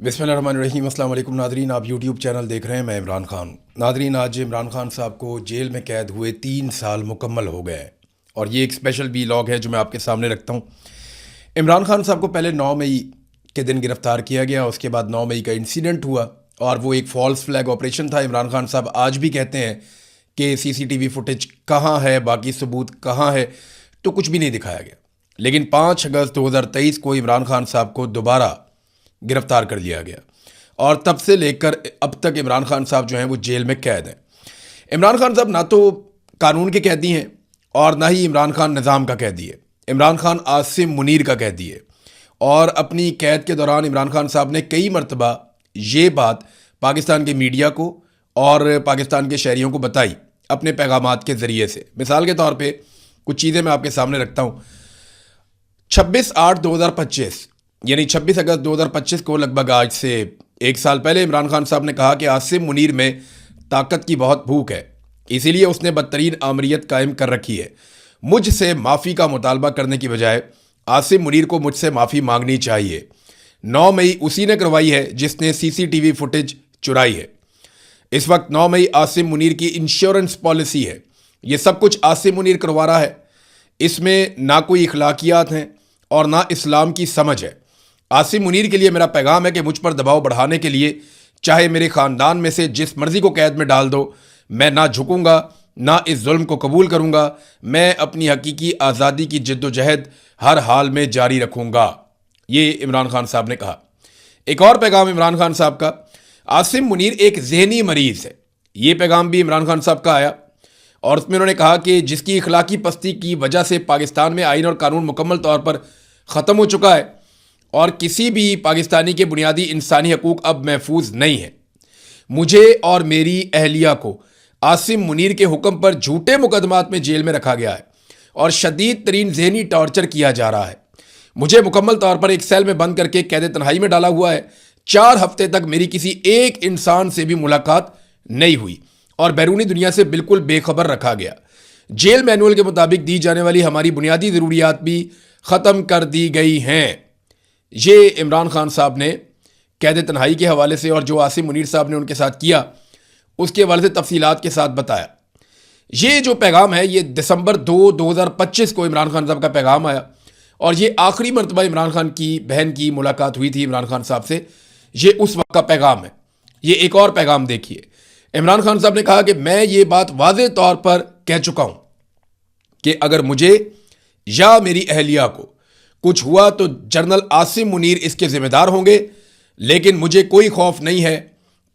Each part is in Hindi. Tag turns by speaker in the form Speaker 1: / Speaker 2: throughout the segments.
Speaker 1: बिस्मिल्लाहिर्रहमानिर्रहीम। अस्सलाम वालेकुम नादरीन, आप यूट्यूब चैनल देख रहे हैं। मैं इमरान खान। नादरीन, आज इमरान खान साहब को जेल में कैद हुए 3 साल मुकम्मल हो गए हैं और ये एक स्पेशल वीलॉग है जो मैं आपके सामने रखता हूँ। इमरान खान साहब को पहले 9 मई के दिन गिरफ़्तार किया गया, उसके बाद 9 मई का इंसिडेंट हुआ और वो एक फ़ॉल्स फ्लैग ऑपरेशन था। इमरान खान साहब आज भी कहते हैं कि CCTV फुटेज कहाँ है, बाकी सबूत कहाँ है, तो कुछ भी नहीं दिखाया गया। लेकिन 5 अगस्त 2023 को इमरान खान साहब को दोबारा गिरफ्तार कर लिया गया और तब से लेकर अब तक इमरान खान साहब जो हैं वो जेल में कैद हैं। इमरान खान साहब ना तो कानून के कैदी हैं और ना ही इमरान खान निज़ाम का कैदी है। इमरान खान आसिम मुनीर का कैदी है और अपनी कैद के दौरान इमरान खान साहब ने कई मरतबा ये बात पाकिस्तान के मीडिया को और पाकिस्तान के शहरियों को बताई अपने पैगामात के ज़रिए से। मिसाल के तौर पर कुछ चीज़ें मैं आपके सामने रखता हूँ। 26/8/2025 यानी 26 अगस्त 2025 को लगभग आज से 1 साल पहले इमरान खान साहब ने कहा कि आसिम मुनीर में ताकत की बहुत भूख है, इसीलिए उसने बदतरीन आमरीत कायम कर रखी है। मुझसे माफ़ी का मुतालबा करने की बजाय आसिम मुनीर को मुझसे माफ़ी मांगनी चाहिए। 9 मई उसी ने करवाई है जिसने CCTV फुटेज चुराई है। इस वक्त 9 मई आसिम मुनीर की इंश्योरेंस पॉलिसी है। ये सब कुछ आसिम मुनीर करवा रहा है। इसमें ना कोई इखलाकियात हैं और ना इस्लाम की समझ है। आसिम मुनीर के लिए मेरा पैगाम है कि मुझ पर दबाव बढ़ाने के लिए चाहे मेरे ख़ानदान में से जिस मर्ज़ी को कैद में डाल दो, मैं ना झुकूंगा, ना इस जुल्म को कबूल करूंगा। मैं अपनी हकीकी आज़ादी की जद्दोजहद हर हाल में जारी रखूंगा, ये इमरान खान साहब ने कहा। एक और पैगाम इमरान खान साहब का, आसिम मुनीर एक जहनी मरीज़ है। ये पैगाम भी इमरान खान साहब का आया और उसमें उन्होंने कहा कि जिसकी इखलाकी पस्ती की वजह से पाकिस्तान में आइन और कानून मुकम्मल तौर पर ख़त्म हो चुका है और किसी भी पाकिस्तानी के बुनियादी इंसानी हकूक़ अब महफूज नहीं है। मुझे और मेरी अहलिया को आसिम मुनीर के हुक्म पर झूठे मुकदमात में जेल में रखा गया है और शदीद तरीन जहनी टॉर्चर किया जा रहा है। मुझे मुकम्मल तौर पर एक सेल में बंद करके कैद तन्हाई में डाला हुआ है। 4 हफ्ते तक मेरी किसी एक इंसान से भी मुलाकात नहीं हुई और बैरूनी दुनिया से बिल्कुल बेखबर रखा गया। जेल मैनुअल के मुताबिक दी जाने वाली हमारी बुनियादी ज़रूरियात भी ख़त्म कर दी गई हैं। ये इमरान खान साहब ने कैद तन्हाई के हवाले से और जो आसिम मुनीर साहब ने उनके साथ किया उसके हवाले से तफसीलात के साथ बताया। ये जो पैगाम है ये दिसंबर 2, 2025 को इमरान खान साहब का पैगाम आया और ये आखिरी मरतबा इमरान खान की बहन की मुलाकात हुई थी इमरान खान साहब से। ये उस वक्त का पैगाम है। ये एक और पैगाम देखिए। इमरान खान साहब ने कहा कि मैं ये बात वाज़े तौर पर कह चुका हूं कि अगर मुझे या मेरी अहलिया को कुछ हुआ तो जनरल आसिम मुनीर इसके ज़िम्मेदार होंगे, लेकिन मुझे कोई खौफ नहीं है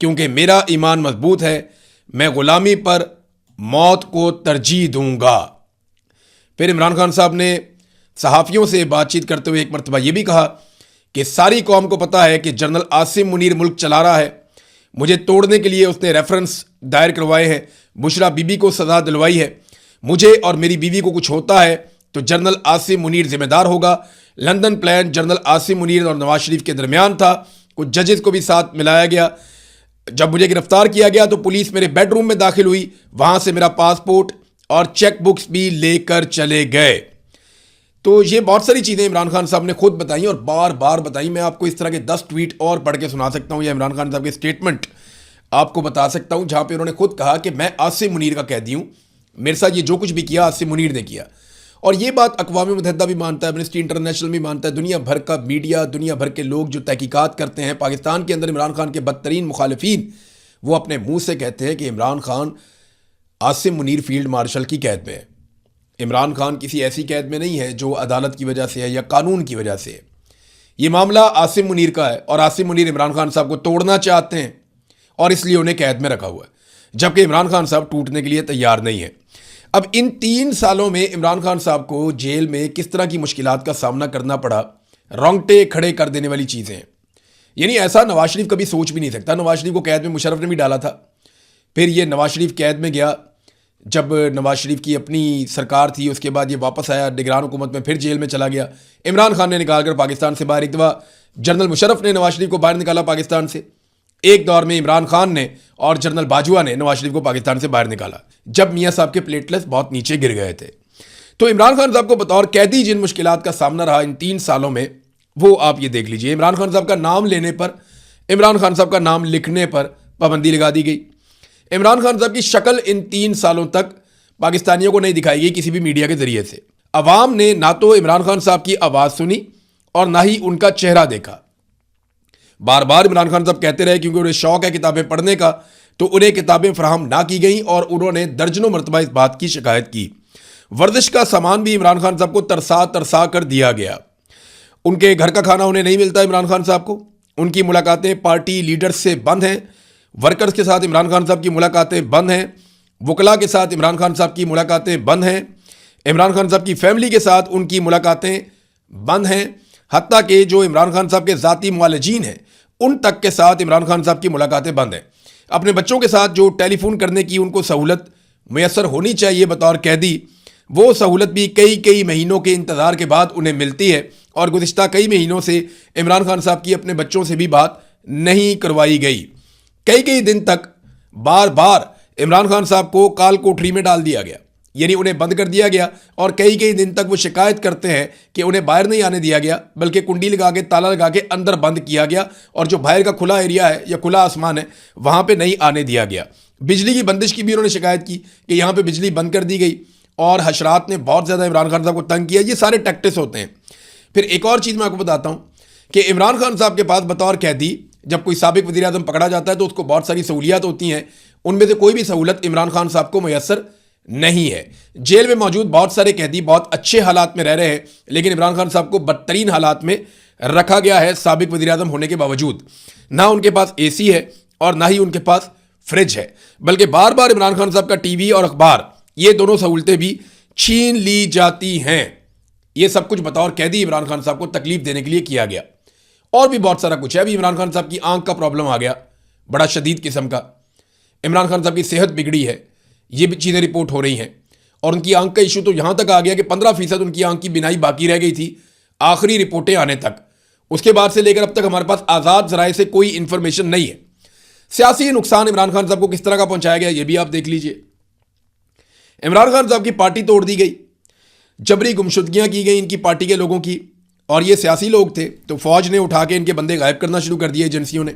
Speaker 1: क्योंकि मेरा ईमान मजबूत है। मैं ग़ुलामी पर मौत को तरजीह दूंगा। फिर इमरान खान साहब ने सहाफ़ियों से बातचीत करते हुए एक मरतबा ये भी कहा कि सारी कौम को पता है कि जनरल आसिम मुनीर मुल्क चला रहा है। मुझे तोड़ने के लिए उसने रेफरेंस दायर करवाए हैं, बुशरा बीबी को सज़ा दिलवाई है। मुझे और मेरी बीवी को कुछ होता है तो जनरल आसिम मुनीर जिम्मेदार होगा। London plan general Asim Munir और नवाज शरीफ के दरमियान था। कुछ जजेस को भी साथ मिलाया गया। जब मुझे गिरफ्तार किया गया तो पुलिस मेरे बेडरूम में दाखिल हुई, वहां से मेरा पासपोर्ट और चेक बुक्स भी लेकर चले गए। तो ये बहुत सारी चीज़ें इमरान खान साहब ने खुद बताई और बार बार बताई। मैं आपको इस तरह के 10 ट्वीट और पढ़ के सुना सकता हूँ या इमरान खान साहब के स्टेटमेंट आपको बता सकता हूँ जहाँ पे उन्होंने खुद कहा कि मैं आसिम मुनीर का कैदी हूँ, मेरे साथ ये जो कुछ भी किया आसिम मुनीर ने किया। और ये बात अक़वाम मुत्तहिदा भी मानता है, एमनेस्टी इंटरनेशनल भी मानता है, दुनिया भर का मीडिया, दुनिया भर के लोग जो तहकीकात करते हैं पाकिस्तान के अंदर इमरान खान के बदतरीन मुखालिफिन, वो अपने मुँह से कहते हैं कि इमरान खान आसिम मुनीर फील्ड मार्शल की कैद में है। इमरान खान किसी ऐसी कैद में नहीं है जो अदालत की वजह से है या कानून की वजह से है। ये मामला आसिम मुनीर का है और आसिम मुनीर इमरान खान साहब को तोड़ना चाहते हैं और इसलिए उन्हें कैद में रखा हुआ है, जबकि इमरान खान साहब टूटने के लिए तैयार नहीं है। अब इन 3 सालों में इमरान खान साहब को जेल में किस तरह की मुश्किलात का सामना करना पड़ा, रोंगटे खड़े कर देने वाली चीज़ें हैं। यानी ऐसा नवाज शरीफ कभी सोच भी नहीं सकता। नवाज शरीफ को कैद में मुशर्रफ ने भी डाला था, फिर ये नवाज शरीफ कैद में गया जब नवाज शरीफ की अपनी सरकार थी, उसके बाद ये वापस आया निगरान हुकूमत में, फिर जेल में चला गया। इमरान खान ने निकाल कर पाकिस्तान से बाहर, एक दफ़ा जनरल मुशर्रफ ने नवाज शरीफ को बाहर निकाला पाकिस्तान से, एक दौर में इमरान खान ने और जनरल बाजवा ने नवाज शरीफ को पाकिस्तान से बाहर निकाला जब मियाँ साहब के प्लेटलेट्स बहुत नीचे गिर गए थे। तो इमरान खान साहब को बतौर कैदी जिन मुश्किलात का सामना रहा इन 3 सालों में, वो आप ये देख लीजिए। इमरान खान साहब का नाम लेने पर इमरान खान साहब का नाम लिखने पर पाबंदी लगा दी गई। इमरान खान साहब की शक्ल इन 3 सालों तक पाकिस्तानियों को नहीं दिखाई गई किसी भी मीडिया के जरिए से। अवाम ने ना तो इमरान खान साहब की आवाज़ सुनी और ना ही उनका चेहरा देखा। बार बार इमरान खान साहब कहते रहे क्योंकि उन्हें शौक है किताबें पढ़ने का, तो उन्हें किताबें फराहम ना की गई और उन्होंने दर्जनों मरतबा इस बात की शिकायत की। वर्जिश का सामान भी इमरान खान साहब को तरसा तरसा कर दिया गया। उनके घर का खाना उन्हें नहीं मिलता इमरान खान साहब को। उनकी मुलाकातें पार्टी लीडर्स से बंद हैं। वर्कर्स के साथ इमरान खान साहब की मुलाकातें बंद हैं। वकला के साथ इमरान खान साहब की मुलाकातें बंद हैं। इमरान खान साहब की फैमिली के साथ उनकी मुलाकातें बंद हैं। हत्ता कि जो इमरान खान साहब के ज़ाती मुआलजीन हैं उन तक के साथ इमरान खान साहब की मुलाकातें बंद हैं। अपने बच्चों के साथ जो टेलीफोन करने की उनको सहूलत मैसर होनी चाहिए बतौर कैदी, वो सहूलत भी कई कई महीनों के इंतज़ार के बाद उन्हें मिलती है और गुज़िश्ता कई महीनों से इमरान खान साहब की अपने बच्चों से भी बात नहीं करवाई गई। कई कई दिन तक बार बार इमरान खान साहब को काल कोठरी में डाल दिया गया, यानी उन्हें बंद कर दिया गया और कई कई दिन तक वो शिकायत करते हैं कि उन्हें बाहर नहीं आने दिया गया, बल्कि कुंडी लगा के ताला लगा के अंदर बंद किया गया और जो बाहर का खुला एरिया है या खुला आसमान है वहाँ पे नहीं आने दिया गया। बिजली की बंदिश की भी उन्होंने शिकायत की कि यहाँ पे बिजली बंद कर दी गई और हशरात ने बहुत ज़्यादा इमरान खान साहब को तंग किया। ये सारे टैक्टिक्स होते हैं। फिर एक और चीज़ मैं आपको बताता हूँ कि इमरान खान साहब के पास बतौर कैदी जब कोई साबिक वज़ीर आज़म पकड़ा जाता है तो उसको बहुत सारी सहूलियात होती हैं। उनमें से कोई भी सहूलत इमरान खान साहब को मैसर नहीं है। जेल में मौजूद बहुत सारे कैदी बहुत अच्छे हालात में रह रहे हैं, लेकिन इमरान खान साहब को बदतरीन हालात में रखा गया है साबिक वज़ीर आज़म होने के बावजूद। ना उनके पास एसी है और ना ही उनके पास फ्रिज है, बल्कि बार बार इमरान खान साहब का टीवी और अखबार ये दोनों सहूलतें भी छीन ली जाती हैं। ये सब कुछ बतौर कैदी इमरान खान साहब को तकलीफ देने के लिए किया गया। और भी बहुत सारा कुछ है। अभी इमरान खान साहब की आंख का प्रॉब्लम आ गया, बड़ा शदीद किस्म का। इमरान खान साहब की सेहत बिगड़ी है, ये भी चीज़ें रिपोर्ट हो रही हैं। और उनकी आंख का इशू तो यहाँ तक आ गया कि 15% उनकी आंख की बिनाई बाकी रह गई थी आखिरी रिपोर्टें आने तक। उसके बाद से लेकर अब तक हमारे पास आज़ाद ज़राए से कोई इंफॉर्मेशन नहीं है। सियासी नुकसान इमरान खान साहब को किस तरह का पहुंचाया गया ये भी आप देख लीजिए। इमरान खान साहब की पार्टी तोड़ दी गई, जबरी गुमशुदगियां की गई इनकी पार्टी के लोगों की, और ये सियासी लोग थे तो फौज ने उठा के इनके बंदे गायब करना शुरू कर दिए एजेंसियों ने।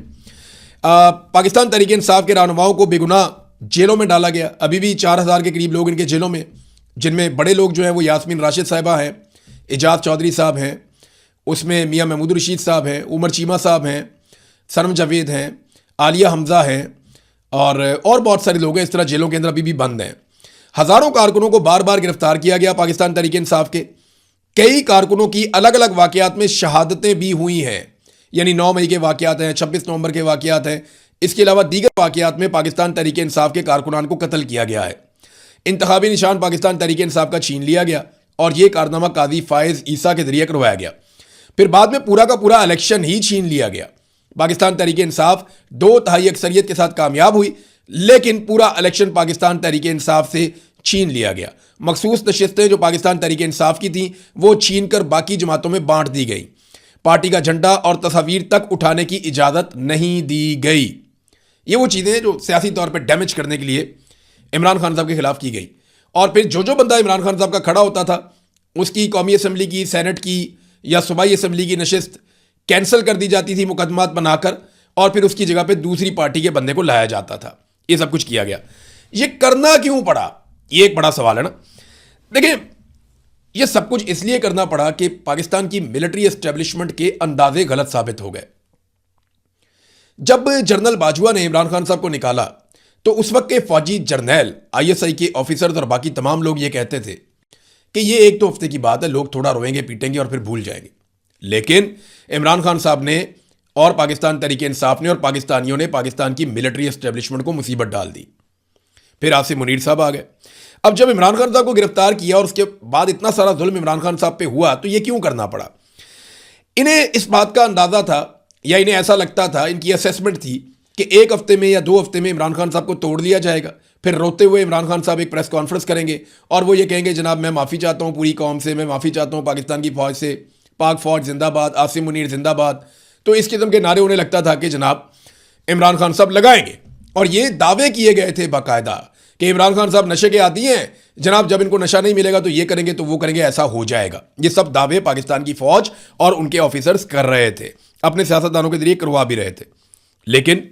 Speaker 1: पाकिस्तान तहरीक इंसाफ के रहनुमाओं को बेगुनाह जेलों में डाला गया। अभी भी 4000 के करीब लोग इनके जेलों में, जिनमें बड़े लोग जो हैं वो यास्मीन राशिद साहिबा हैं, एजाज चौधरी साहब हैं, उसमें मियाँ महमूद रशीद साहब हैं, उमर चीमा साहब हैं, सनम जावेद हैं, आलिया हमजा हैं और बहुत सारे लोग हैं इस तरह जेलों के अंदर अभी भी बंद हैं। हज़ारों कारकुनों को बार बार गिरफ्तार किया गया पाकिस्तान तहरीक इंसाफ के। कई कारकुनों की अलग अलग वाक़यात में शहादतें भी हुई हैं, यानी 9 मई के वाक़यात हैं, 26 नवंबर के वाक़यात हैं। इसके अलावा दीगर वाक़यात में पाकिस्तान तहरीक इंसाफ के कारकुनान को कत्ल किया गया है। इंतखाबी निशान पाकिस्तान तहरीक इंसाफ का छीन लिया गया और यह कारनामा काजी फायज़ ईसा के जरिए करवाया गया। फिर बाद में पूरा का पूरा इलेक्शन ही छीन लिया गया। पाकिस्तान तहरीक इंसाफ 2/3 अक्सरियत के साथ कामयाब हुई, लेकिन पूरा इलेक्शन पाकिस्तान तहरीक इंसाफ से छीन लिया गया। मखसूस नशिस्तें जो पाकिस्तान तहरीक इंसाफ की थीं वो छीन कर बाकी जमातों में बांट दी गई। पार्टी का झंडा और तस्वीर तक उठाने की इजाज़त नहीं दी गई। ये वो चीज़ें जो सियासी तौर पर डैमेज करने के लिए इमरान खान साहब के खिलाफ की गई। और फिर जो बंदा इमरान खान साहब का खड़ा होता था उसकी कौमी असम्बली की, सेनेट की या सूबाई असम्बली की नशिस्त कैंसिल कर दी जाती थी मुकदमात बनाकर, और फिर उसकी जगह पे दूसरी पार्टी के बंदे को लाया जाता था। ये सब कुछ किया गया। ये करना क्यों पड़ा, ये एक बड़ा सवाल है ना। देखिए, ये सब कुछ इसलिए करना पड़ा कि पाकिस्तान की मिलिट्री एस्टेब्लिशमेंट के अंदाजे गलत साबित हो गए। जब जनरल बाजवा ने इमरान खान साहब को निकाला तो उस वक्त के फौजी जर्नैल, ISI के ऑफिसर्स और बाकी तमाम लोग ये कहते थे कि ये एक तो हफ्ते की बात है, लोग थोड़ा रोएंगे पीटेंगे और फिर भूल जाएंगे। लेकिन इमरान खान साहब ने और पाकिस्तान तहरीक इंसाफ ने और पाकिस्तानियों ने पाकिस्तान की मिलिट्री एस्टेब्लिशमेंट को मुसीबत डाल दी। फिर आसिम मुनीर साहब आ गए। अब जब इमरान खान साहब को गिरफ्तार किया और उसके बाद इतना सारा जुल्म इमरान खान साहब पे हुआ तो ये क्यों करना पड़ा। इन्हें इस बात का अंदाज़ा था या इन्हें ऐसा लगता था, इनकी असेसमेंट थी कि एक हफ्ते में या 2 हफ्ते में इमरान खान साहब को तोड़ लिया जाएगा। फिर रोते हुए इमरान खान साहब एक प्रेस कॉन्फ्रेंस करेंगे और वो ये कहेंगे, जनाब मैं माफ़ी चाहता हूँ पूरी कौम से, मैं माफ़ी चाहता हूँ पाकिस्तान की फ़ौज से, पाक फ़ौज जिंदाबाद, आसिम मुनीर जिंदाबाद। तो इस किस्म के नारे उन्हें लगता था कि जनाब इमरान खान साहब लगाएंगे। और ये दावे किए गए थे बाकायदा कि इमरान खान साहब नशे के आदी हैं, जनाब जब इनको नशा नहीं मिलेगा तो ये करेंगे तो वो करेंगे, ऐसा हो जाएगा। ये सब दावे पाकिस्तान की फ़ौज और उनके ऑफिसर्स कर रहे थे, अपने सियासतदानों के जरिए करवा भी रहे थे। लेकिन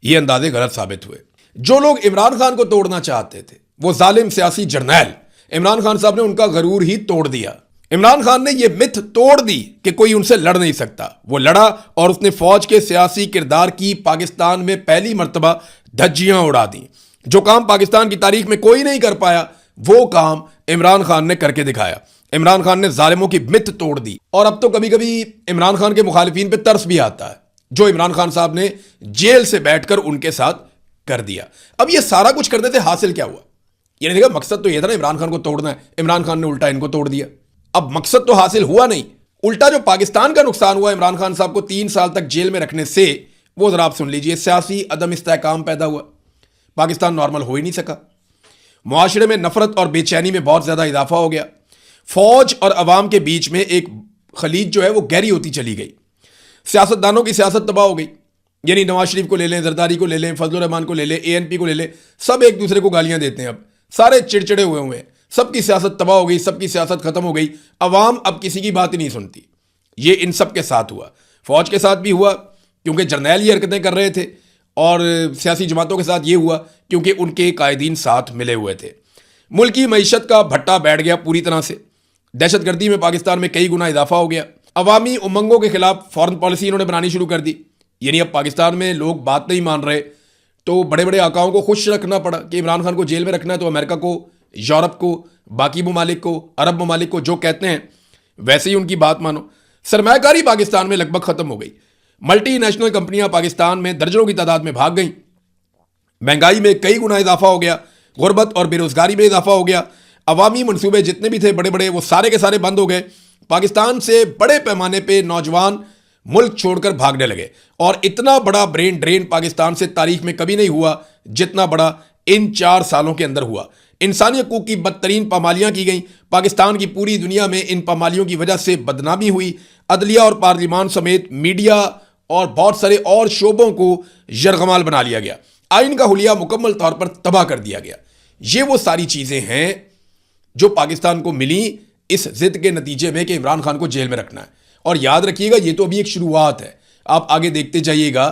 Speaker 1: ये अंदाजे गलत साबित हुए। जो लोग इमरान खान को तोड़ना चाहते थे, वो जालिम सियासी जर्नैल इमरान खान साहब ने उनका गरूर ही तोड़ दिया। इमरान खान ने यह मिथ तोड़ दी कि कोई उनसे लड़ नहीं सकता। वो लड़ा और उसने फौज के सियासी किरदार की पाकिस्तान में पहली मर्तबा धज्जियां उड़ा दी। जो काम पाकिस्तान की तारीख में कोई नहीं कर पाया, वो काम इमरान खान ने करके दिखाया। इमरान खान ने जालिमों की मिथ तोड़ दी। और अब तो कभी कभी इमरान खान के मुखालिफिन पे तरस भी आता है, जो इमरान खान साहब ने जेल से बैठकर उनके साथ कर दिया। अब ये सारा कुछ करने से हासिल क्या हुआ? ये नहीं देखा, मकसद तो यह था ना इमरान खान को तोड़ना है, इमरान खान ने उल्टा इनको तोड़ दिया। अब मकसद तो हासिल हुआ नहीं, उल्टा जो पाकिस्तान का नुकसान हुआ इमरान खान साहब को 3 साल तक जेल में रखने से, वो जरा आप सुन लीजिए। सियासी अदम इस्तेहकाम पैदा हुआ, पाकिस्तान नॉर्मल हो ही नहीं सका। मुआशरे में नफरत और बेचैनी में बहुत ज्यादा इजाफा हो गया। फौज और अवाम के बीच में एक खलीज जो है वो गहरी होती चली गई। सियासतदानों की सियासत तबाह हो गई। यानी नवाज शरीफ को ले लें, जरदारी को ले लें, फजलुर रहमान को ले लें, एएनपी को ले लें, सब एक दूसरे को गालियां देते हैं। अब सारे चिड़चिड़े हुए हैं, सबकी सियासत तबाह हो गई, सबकी सियासत खत्म हो गई। अवाम अब किसी की बात ही नहीं सुनती। ये इन सब के साथ हुआ, फौज के साथ भी हुआ क्योंकि जर्नैल ये हरकतें कर रहे थे, और सियासी जमातों के साथ ये हुआ क्योंकि उनके कायदीन साथ मिले हुए थे। मुल्क की मईशत का भट्टा बैठ गया पूरी तरह से। दहशतगर्दी में पाकिस्तान में कई गुना इजाफा हो गया। अवामी उमंगों के खिलाफ फॉरेन पॉलिसी इन्होंने बनानी शुरू कर दी। यानी अब पाकिस्तान में लोग बात नहीं मान रहे, तो बड़े बड़े आकाओं को खुश रखना पड़ा कि इमरान खान को जेल में रखना है, तो अमेरिका को, यूरोप को, बाकी ममालिक को, अरब ममालिक को जो कहते हैं वैसे ही उनकी बात मानो। सरमायाकारी पाकिस्तान में लगभग खत्म हो गई। मल्टीनेशनल कंपनियां पाकिस्तान में दर्जनों की तादाद में भाग गईं। महंगाई में कई गुना इजाफा हो गया। गुर्बत और बेरोजगारी में इजाफा हो गया। अवामी मनसूबे जितने भी थे बड़े बड़े, वो सारे के सारे बंद हो गए। पाकिस्तान से बड़े पैमाने पे नौजवान मुल्क छोड़कर भागने लगे, और इतना बड़ा ब्रेन ड्रेन पाकिस्तान से तारीख में कभी नहीं हुआ जितना बड़ा इन 4 सालों के अंदर हुआ। इंसानी हकूक की बदतरीन पामालियां की गई। पाकिस्तान की पूरी दुनिया में इन पामालियों की वजह से बदनामी हुई। अदलिया और पार्लियामान समेत मीडिया और बहुत सारे और शोबों को यरगमाल बना लिया गया। आइन का हुलिया मुकम्मल तौर पर तबाह कर दिया गया। ये वो सारी चीजें हैं जो पाकिस्तान को मिली इस जिद के नतीजे में कि इमरान खान को जेल में रखना है। और याद रखिएगा, ये तो अभी एक शुरुआत है, आप आगे देखते जाइएगा।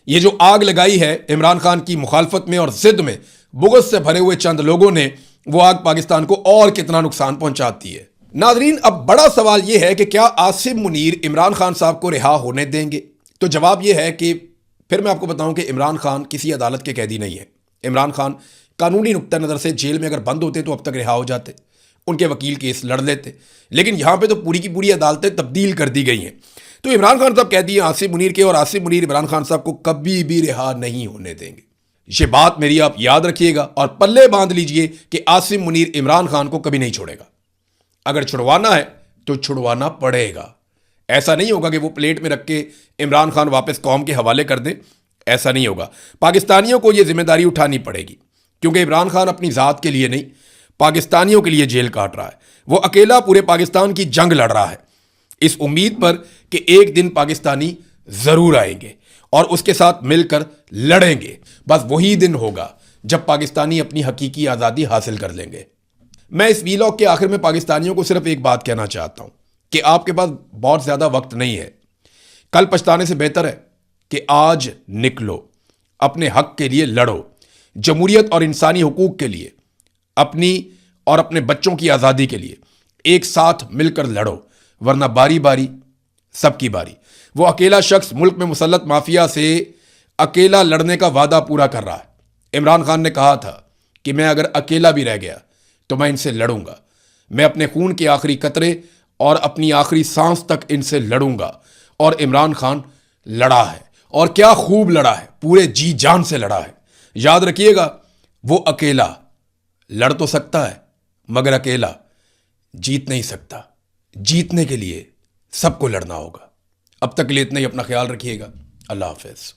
Speaker 1: ये जो आग लगाई है इमरान खान की मुखालफत में और जिद में बुग़्ज़ से भरे हुए चंद लोगों ने, वो आग पाकिस्तान को और कितना नुकसान पहुंचाती है। नाज़रीन, अब बड़ा सवाल यह है कि क्या आसिम मुनीर इमरान खान साहब को रिहा होने देंगे? तो जवाब यह है कि फिर मैं आपको बताऊं कि इमरान खान किसी अदालत के कैदी नहीं है। इमरान खान कानूनी नुक्ता नज़र से जेल में अगर बंद होते तो अब तक रिहा हो जाते, उनके वकील केस लड़ लेते। लेकिन यहां पे तो पूरी की पूरी अदालतें तब्दील कर दी गई हैं। तो इमरान खान साहब कहती हैं आसिम मुनीर के, और आसिम मुनीर इमरान खान साहब को कभी भी रिहा नहीं होने देंगे। ये बात मेरी आप याद रखिएगा और पल्ले बांध लीजिए कि आसिम मुनीर इमरान खान को कभी नहीं छोड़ेगा। अगर छुड़वाना है तो छुड़वाना पड़ेगा। ऐसा नहीं होगा कि वो प्लेट में रख के इमरान खान वापस कौम के हवाले कर दे, ऐसा नहीं होगा। पाकिस्तानियों को यह जिम्मेदारी उठानी पड़ेगी, क्योंकि इमरान खान अपनी ज़ात के लिए नहीं, पाकिस्तानियों के लिए जेल काट रहा है। वो अकेला पूरे पाकिस्तान की जंग लड़ रहा है, इस उम्मीद पर कि एक दिन पाकिस्तानी ज़रूर आएंगे और उसके साथ मिलकर लड़ेंगे। बस वही दिन होगा जब पाकिस्तानी अपनी हकीकी आज़ादी हासिल कर लेंगे। मैं इस वीलॉग के आखिर में पाकिस्तानियों को सिर्फ एक बात कहना चाहता हूं कि आपके पास बहुत ज़्यादा वक्त नहीं है। कल पछताने से बेहतर है कि आज निकलो, अपने हक के लिए लड़ो, जमहूरियत और इंसानी हुकूक के लिए, अपनी और अपने बच्चों की आज़ादी के लिए एक साथ मिलकर लड़ो, वरना बारी बारी सबकी बारी। वो अकेला शख्स मुल्क में मुसल्लत माफिया से अकेला लड़ने का वादा पूरा कर रहा है। इमरान खान ने कहा था कि मैं अगर अकेला भी रह गया तो मैं इनसे लड़ूंगा, मैं अपने खून के आखिरी कतरे और अपनी आखिरी सांस तक इनसे लड़ूंगा। और इमरान खान लड़ा है, और क्या खूब लड़ा है, पूरे जी जान से लड़ा है। याद रखिएगा, वो अकेला लड़ तो सकता है मगर अकेला जीत नहीं सकता। जीतने के लिए सबको लड़ना होगा। अब तक के लिए इतना ही। अपना ख्याल रखिएगा। अल्लाह हाफिज।